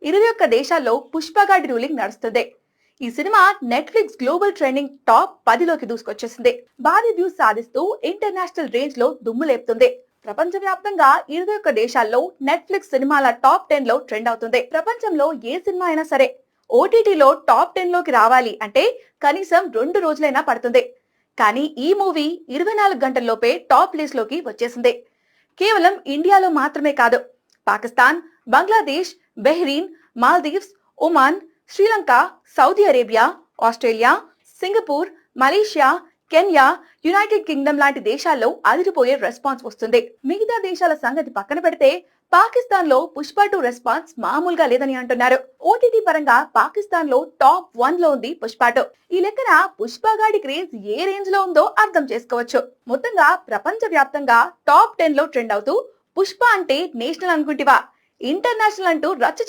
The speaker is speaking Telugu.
21 దేశాల్లో పుష్పగాడి రూలింగ్ నడుస్తుంది. ఈ సినిమా నెట్ఫ్లిక్స్ గ్లోబల్ ట్రెండింగ్ టాప్ 10లోకి దూసుకొచ్చేసింది. భారీ వ్యూస్ సాధిస్తూ ఇంటర్నేషనల్ రేంజ్ లో దుమ్ము లేపుతుంది. ప్రపంచవ్యాప్తంగా 21 దేశాల్లో నెట్ఫ్లిక్స్ సినిమాల టాప్ 10 లో ట్రెండ్ అవుతుంది. ప్రపంచంలో ఏ సినిమా అయినా సరే ఓటీటీలో టాప్ 10 లోకి రావాలి అంటే కనీసం 2 రోజులైనా పడుతుంది. కానీ ఈ మూవీ 24 గంటల్లోపే టాప్ లిస్ట్ లోకి వచ్చేసింది. కేవలం ఇండియాలో మాత్రమే కాదు, Pakistan, Bangladesh, బెహ్రీన్, Maldives, Oman, Sri Lanka, Saudi Arabia, Australia, Singapore, Malaysia, Kenya, United Kingdom లాంటి దేశాల్లో అదిరిపోయే రెస్పాన్స్ వస్తుంది. మిగతా దేశాల సంగతి పక్కన పెడితే పాకిస్తాన్ లో పుష్ప 2 రెస్పాన్స్ మామూలుగా లేదని అంటున్నారు. ఓటీటీ పరంగా పాకిస్తాన్ లో టాప్ 1 లో ఉంది పుష్ప 2. ఈ లెక్కన పుష్పగాడి క్రేజ్ ఏ రేంజ్ లో ఉందో అర్థం చేసుకోవచ్చు. మొత్తంగా ప్రపంచ వ్యాప్తంగా టాప్ 10 లో ట్రెండ్ అవుతూ పుష్ప అంటే నేషనల్ అనుకుంటివా, ఇంటర్నేషనల్ అంటూ రచ్చ